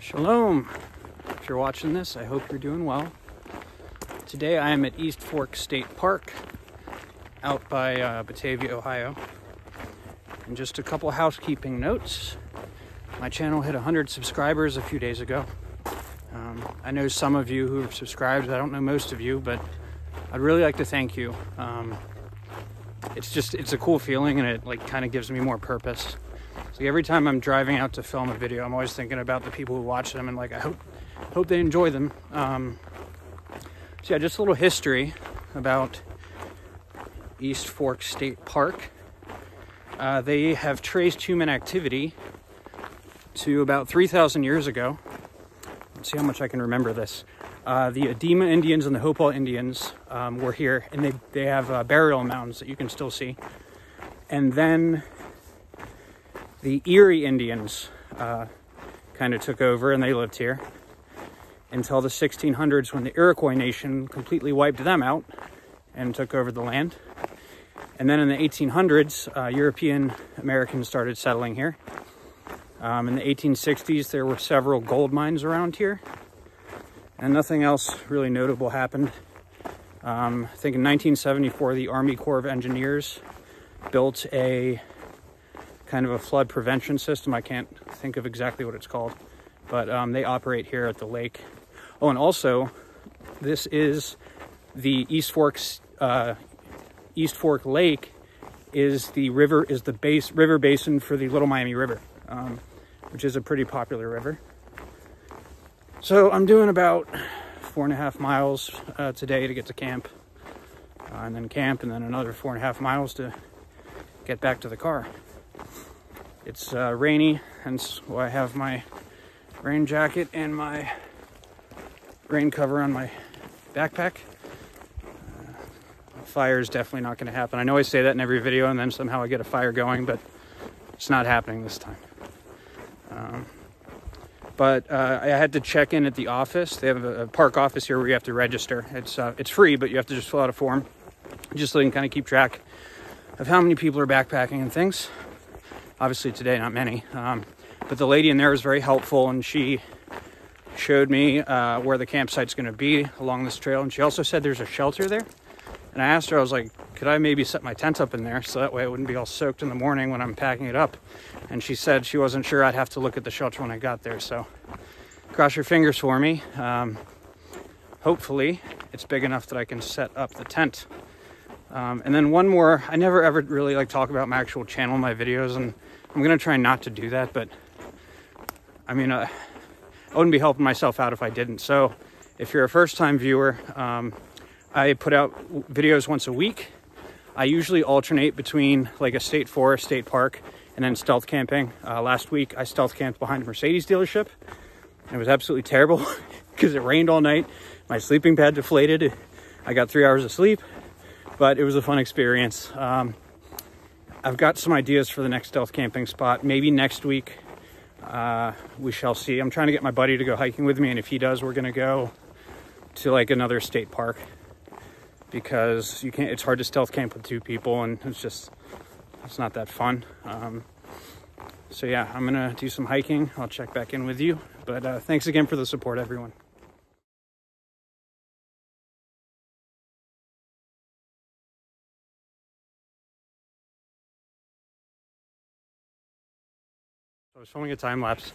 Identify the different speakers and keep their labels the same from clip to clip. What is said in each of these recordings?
Speaker 1: Shalom. If you're watching this, I hope you're doing well. Today I am at East Fork State Park out by Batavia, Ohio. And just a couple housekeeping notes. My channel hit 100 subscribers a few days ago. I know some of you who are subscribed. I don't know most of you, but I'd really like to thank you. It's a cool feeling, and it like kind of gives me more purpose. So every time I'm driving out to film a video, I'm always thinking about the people who watch them, and like I hope they enjoy them. So yeah, just a little history about East Fork State Park. They have traced human activity to about 3,000 years ago. Let's see how much I can remember this. The Edema Indians and the Hopewell Indians were here, and they have burial mounds that you can still see. And then the Erie Indians kind of took over, and they lived here until the 1600s, when the Iroquois Nation completely wiped them out and took over the land. And then in the 1800s, European Americans started settling here. In the 1860s, there were several gold mines around here, and nothing else really notable happened. I think in 1974, the Army Corps of Engineers built a kind of a flood prevention system. I can't think of exactly what it's called, but they operate here at the lake. Oh, and also, this is the East Fork Lake is the river basin for the Little Miami River, which is a pretty popular river. So I'm doing about 4.5 miles today to get to camp, and then another 4.5 miles to get back to the car. It's rainy, hence why I have my rain jacket and my rain cover on my backpack. Fire is definitely not going to happen. I know I say that in every video, and then somehow I get a fire going, but it's not happening this time. But I had to check in at the office. They have a park office here where you have to register. It's free, but you have to just fill out a form, just so you can kind of keep track of how many people are backpacking and things. Obviously today, not many. But the lady in there was very helpful, and she showed me where the campsite's going to be along this trail. And she also said there's a shelter there. And I asked her, I was like, could I maybe set my tent up in there so that way it wouldn't be all soaked in the morning when I'm packing it up? And she said she wasn't sure. I'd have to look at the shelter when I got there. So cross your fingers for me. Hopefully it's big enough that I can set up the tent. And then one more, I never ever really like talk about my actual channel in my videos, and I'm going to try not to do that, but I mean, I wouldn't be helping myself out if I didn't. So if you're a first-time viewer, I put out videos once a week. I usually alternate between like a state forest, state park, and then stealth camping. Last week, I stealth camped behind a Mercedes dealership, and it was absolutely terrible because it rained all night. My sleeping pad deflated. I got 3 hours of sleep, but it was a fun experience. I've got some ideas for the next stealth camping spot. Maybe next week, we shall see. I'm trying to get my buddy to go hiking with me, and if he does, we're gonna go to like another state park, because it's hard to stealth camp with 2 people, and it's not that fun. So yeah, I'm gonna do some hiking. I'll check back in with you, but thanks again for the support, everyone. I was filming a time lapse,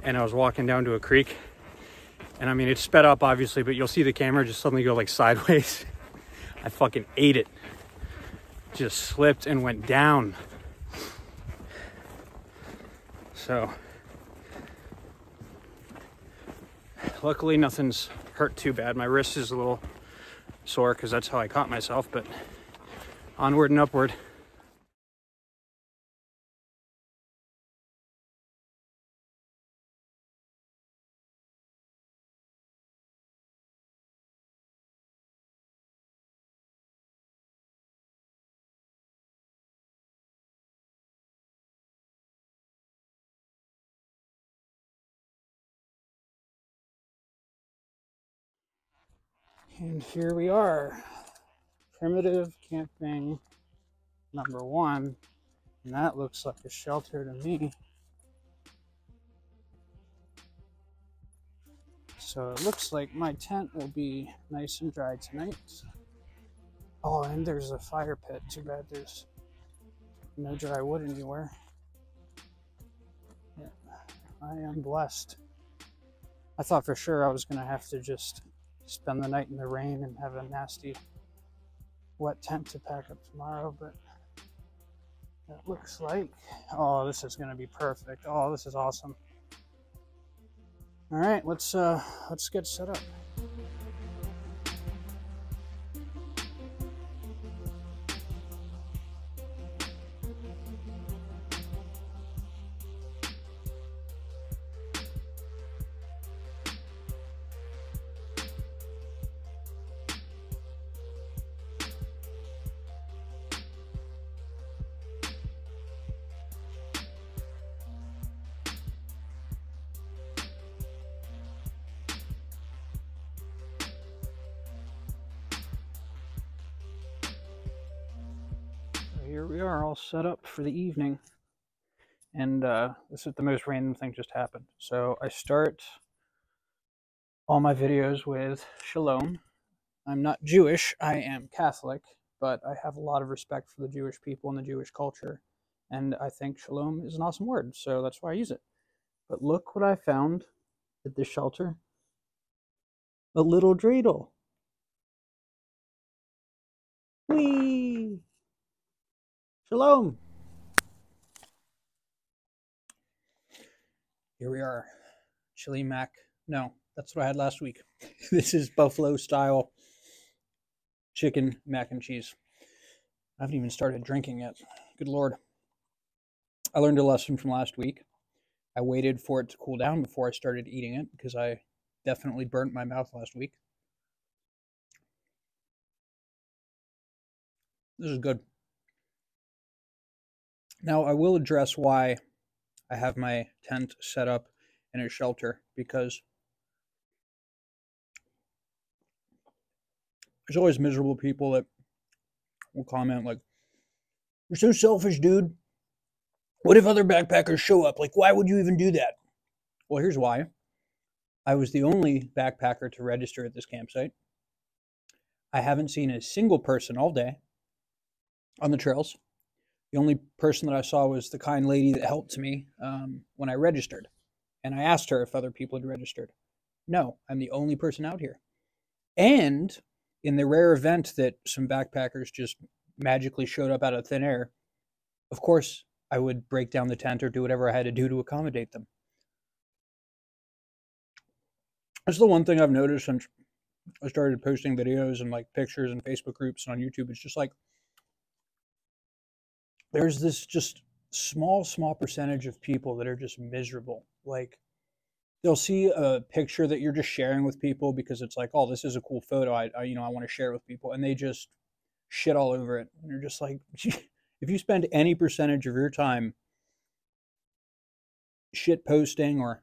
Speaker 1: and I was walking down to a creek, and I mean, it sped up obviously, but you'll see the camera just suddenly go like sideways. I fucking ate it. Just slipped and went down. So luckily nothing's hurt too bad. My wrist is a little sore because that's how I caught myself, but onward and upward. And here we are, primitive camping number 1, and that looks like a shelter to me. So it looks like my tent will be nice and dry tonight. Oh, and there's a fire pit. Too bad there's no dry wood anywhere. Yeah, I am blessed. I thought for sure I was going to have to just spend the night in the rain and have a nasty wet tent to pack up tomorrow, but it looks like, oh, this is going to be perfect. Oh, this is awesome. All right, let's get set up. Here we are, all set up for the evening, and this is the most random thing just happened. So I start all my videos with Shalom. I'm not Jewish, I am Catholic, but I have a lot of respect for the Jewish people and the Jewish culture, and I think Shalom is an awesome word, so that's why I use it. But look what I found at this shelter. A little dreidel. Whee! Shalom! Here we are. Chili mac. No, that's what I had last week. This is buffalo style chicken mac and cheese. I haven't even started drinking yet. Good Lord. I learned a lesson from last week. I waited for it to cool down before I started eating it because I definitely burnt my mouth last week. This is good. Now, I will address why I have my tent set up in a shelter, because there's always miserable people that will comment like, "You're so selfish, dude. What if other backpackers show up? Like, why would you even do that?" Well, here's why. I was the only backpacker to register at this campsite. I haven't seen a single person all day on the trails. The only person that I saw was the kind lady that helped me when I registered. And I asked her if other people had registered. No, I'm the only person out here. And in the rare event that some backpackers just magically showed up out of thin air, of course, I would break down the tent or do whatever I had to do to accommodate them. That's the one thing I've noticed since I started posting videos and like pictures in Facebook groups and on YouTube. It's just like, there's this just small percentage of people that are just miserable. Like, they'll see a picture that you're just sharing with people because it's like, oh, this is a cool photo. I want to share it with people. And they just shit all over it. And you're just like, if you spend any percentage of your time shit posting or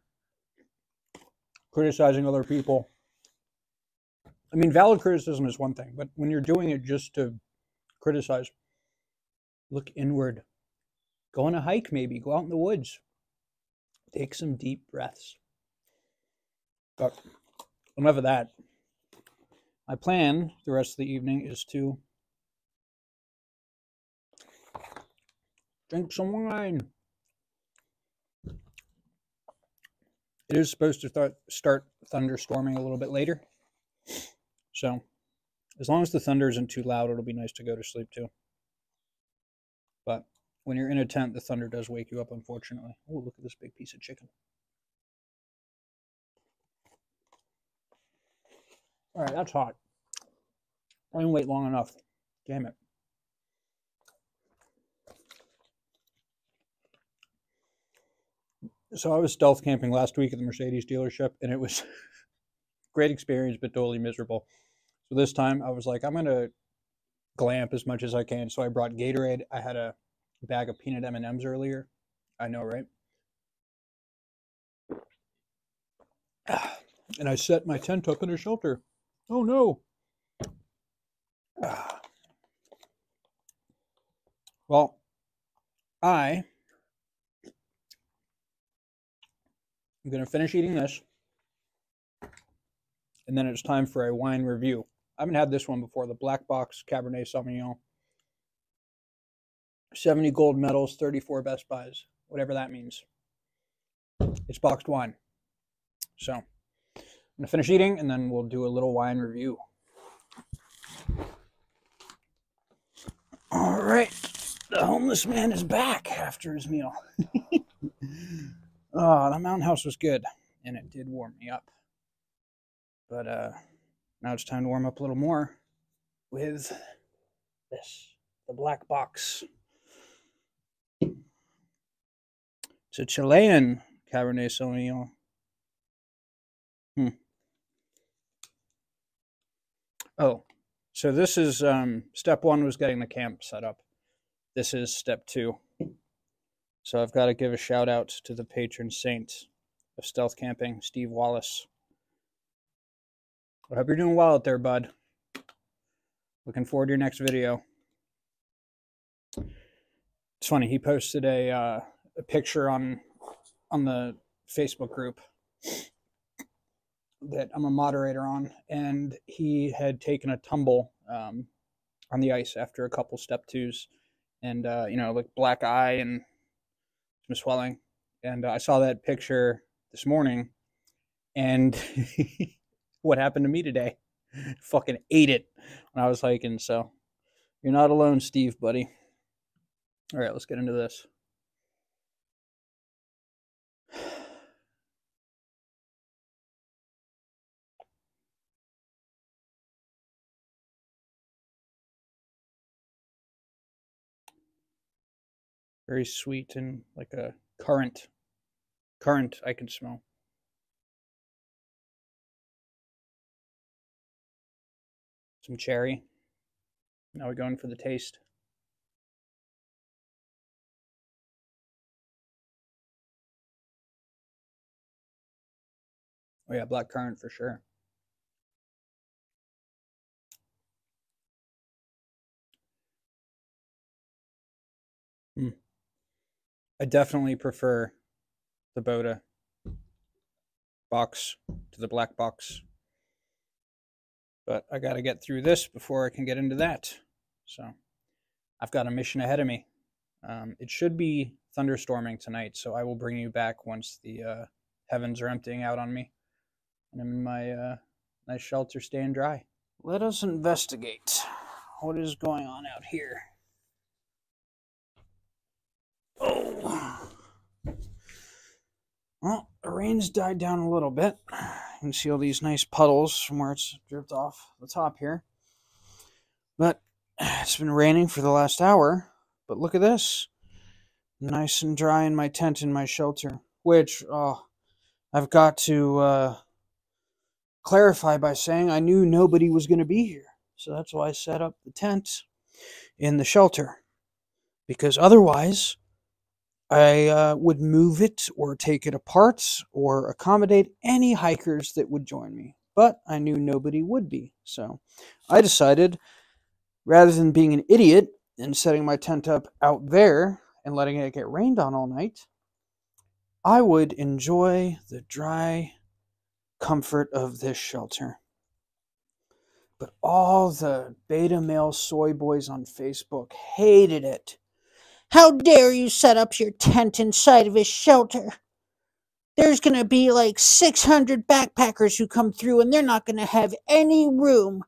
Speaker 1: criticizing other people, I mean, valid criticism is one thing, but when you're doing it just to criticize, look inward. Go on a hike, maybe. Go out in the woods. Take some deep breaths. But enough of that. My plan the rest of the evening is to drink some wine. It is supposed to start thunderstorming a little bit later. So, as long as the thunder isn't too loud, it'll be nice to go to sleep too. But when you're in a tent, the thunder does wake you up, unfortunately. Oh, look at this big piece of chicken. All right, that's hot. I didn't wait long enough. Damn it. So I was stealth camping last week at the Mercedes dealership, and it was a great experience, but totally miserable. So this time I was like, I'm going to glamp as much as I can. So I brought Gatorade. I had a bag of peanut M&Ms earlier. I know, right? And I set my tent up in a shelter. Oh no. Well, I'm going to finish eating this. And then it's time for a wine review. I haven't had this one before, the Black Box Cabernet Sauvignon. 70 gold medals, 34 Best Buys, whatever that means. It's boxed wine. So I'm going to finish eating, and then we'll do a little wine review. All right. The homeless man is back after his meal. Oh, the Mountain House was good, and it did warm me up. But now it's time to warm up a little more with this, the Black Box. It's a Chilean Cabernet Sauvignon. Oh, so this is step one was getting the camp set up. This is step two. So I've got to give a shout out to the patron saint of stealth camping, Steve Wallace. I hope you're doing well out there, bud. Looking forward to your next video. It's funny, he posted a picture on the Facebook group that I'm a moderator on, and he had taken a tumble on the ice after a couple step twos, and like black eye and some swelling. And I saw that picture this morning, and what happened to me today? Fucking ate it when I was hiking. So you're not alone, Steve, buddy. All right, let's get into this. Very sweet and like a currant I can smell. Some cherry. Now we're going for the taste. Oh yeah, black currant for sure. I definitely prefer the Boda box to the Black Box. But I got to get through this before I can get into that. So I've got a mission ahead of me. It should be thunderstorming tonight, so I will bring you back once the heavens are emptying out on me. And I'm in my nice shelter staying dry. Let us investigate what is going on out here. Oh. Well, the rain's died down a little bit. You can see all these nice puddles from where it's dripped off the top here. But it's been raining for the last hour. But look at this. Nice and dry in my tent in my shelter. Which, I've got to clarify by saying I knew nobody was going to be here. So that's why I set up the tent in the shelter. Because otherwise, I would move it or take it apart or accommodate any hikers that would join me. But I knew nobody would be. So I decided, rather than being an idiot and setting my tent up out there and letting it get rained on all night, I would enjoy the dry comfort of this shelter. But all the beta male soy boys on Facebook hated it. How dare you set up your tent inside of his shelter? There's going to be like 600 backpackers who come through and they're not going to have any room.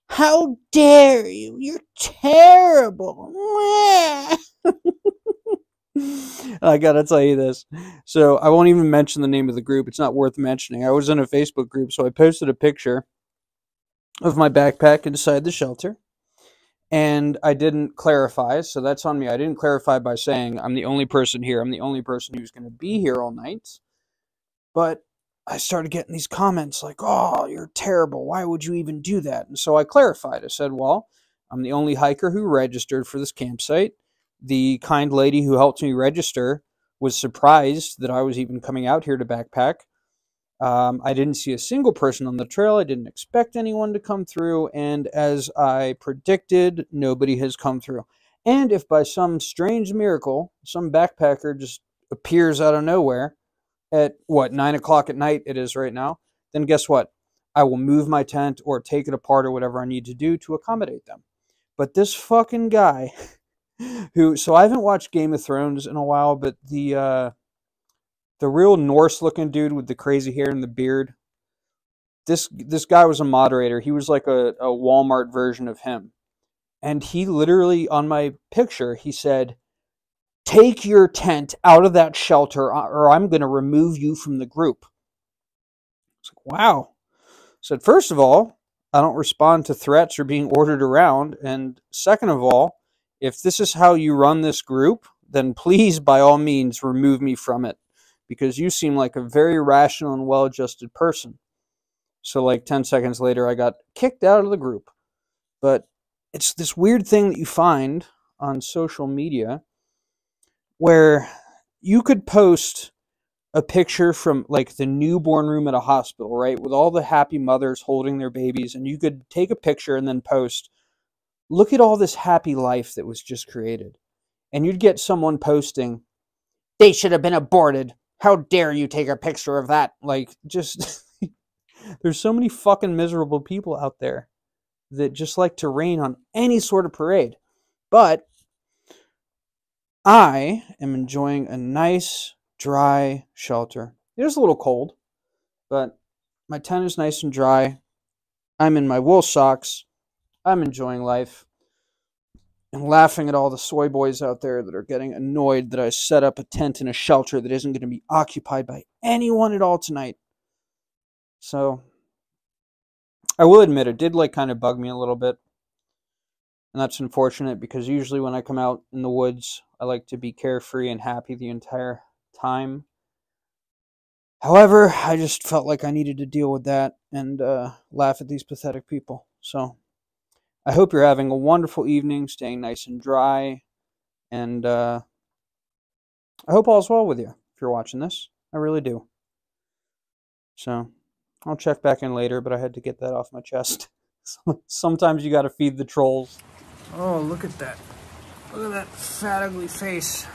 Speaker 1: How dare you? You're terrible. I gotta tell you this. So I won't even mention the name of the group. It's not worth mentioning. I was in a Facebook group, so I posted a picture of my backpack inside the shelter. And I didn't clarify, so that's on me. I didn't clarify by saying I'm the only person here. I'm the only person who's going to be here all night. But I started getting these comments like, oh, you're terrible. Why would you even do that? And so I clarified. I said, well, I'm the only hiker who registered for this campsite. The kind lady who helped me register was surprised that I was even coming out here to backpack. I didn't see a single person on the trail. I didn't expect anyone to come through. And as I predicted, nobody has come through. And if by some strange miracle, some backpacker just appears out of nowhere at, 9 o'clock at night it is right now, then guess what? I will move my tent or take it apart or whatever I need to do to accommodate them. But this fucking guy so I haven't watched Game of Thrones in a while, but the real Norse looking dude with the crazy hair and the beard, this guy was a moderator. He was like a Walmart version of him. And he literally, on my picture, he said, "Take your tent out of that shelter or I'm going to remove you from the group." I was like, wow. I said, first of all, I don't respond to threats or being ordered around. And second of all, if this is how you run this group, then please, by all means, remove me from it. Because you seem like a very rational and well-adjusted person. So like 10 seconds later, I got kicked out of the group. But it's this weird thing that you find on social media where you could post a picture from like the newborn room at a hospital, right? With all the happy mothers holding their babies. And you could take a picture and then post, "Look at all this happy life that was just created." And you'd get someone posting, "They should have been aborted. How dare you take a picture of that?" Like, just, there's so many fucking miserable people out there that just like to rain on any sort of parade. But I am enjoying a nice, dry shelter. It is a little cold, but my tent is nice and dry. I'm in my wool socks. I'm enjoying life and laughing at all the soy boys out there that are getting annoyed that I set up a tent in a shelter that isn't going to be occupied by anyone at all tonight. So I will admit it did like kind of bug me a little bit. And that's unfortunate because usually when I come out in the woods, I like to be carefree and happy the entire time. However, I just felt like I needed to deal with that and laugh at these pathetic people. So I hope you're having a wonderful evening, staying nice and dry. And I hope all's well with you if you're watching this. I really do. So I'll check back in later, but I had to get that off my chest. Sometimes you got to feed the trolls. Oh, look at that. Look at that fat, ugly face.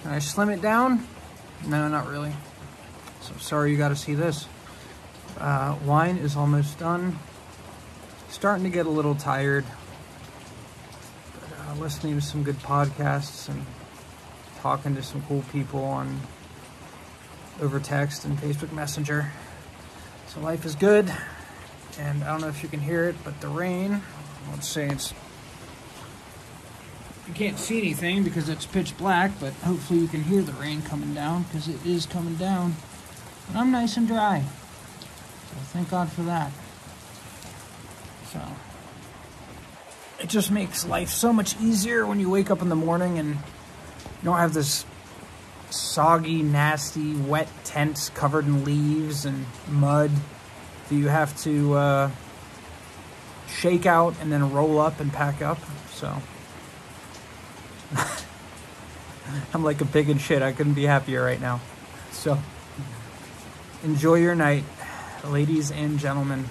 Speaker 1: Can I slim it down? No, not really. So sorry you got to see this. Wine is almost done. Starting to get a little tired. But, listening to some good podcasts and talking to some cool people on over text and Facebook Messenger. So life is good. And I don't know if you can hear it, but the rain, let's say it's, you can't see anything because it's pitch black, but hopefully you can hear the rain coming down because it is coming down. And I'm nice and dry. So thank God for that. So it just makes life so much easier when you wake up in the morning and you don't have this soggy, nasty, wet tent covered in leaves and mud that you have to shake out and then roll up and pack up. So I'm like a pig in shit. I couldn't be happier right now. So enjoy your night, ladies and gentlemen.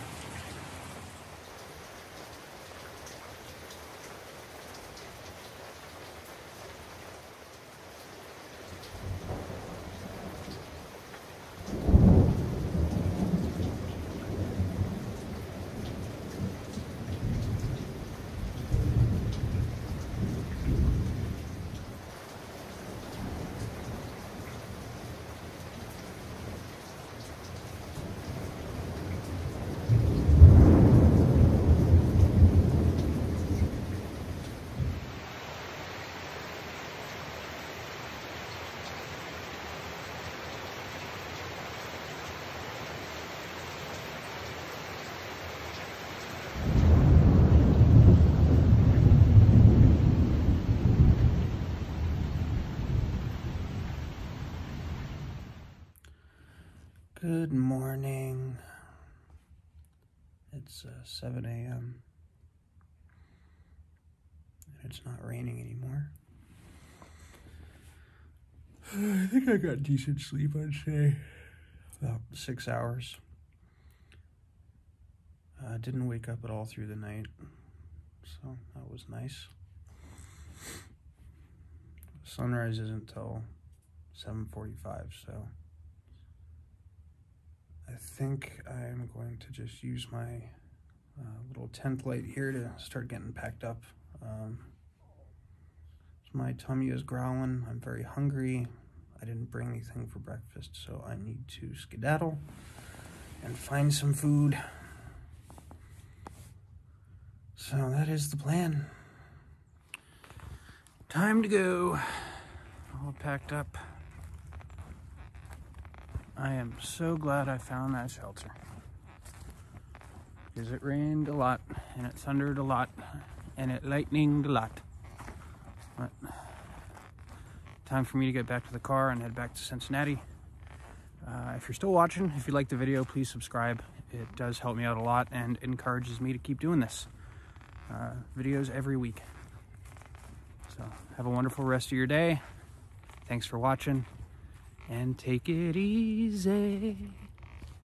Speaker 1: Good morning. It's 7 a.m. and it's not raining anymore. I think I got decent sleep, I'd say. About 6 hours. I didn't wake up at all through the night, so that was nice. Sunrise isn't until 7:45, so I think I'm going to just use my little tent light here to start getting packed up. My tummy is growling. I'm very hungry. I didn't bring anything for breakfast, so I need to skedaddle and find some food. So that is the plan. Time to go. All packed up. I am so glad I found that shelter, because it rained a lot, and it thundered a lot, and it lightninged a lot. But time for me to get back to the car and head back to Cincinnati. If you're still watching, if you like the video, please subscribe. It does help me out a lot and encourages me to keep doing this. Videos every week. So have a wonderful rest of your day. Thanks for watching, and take it easy.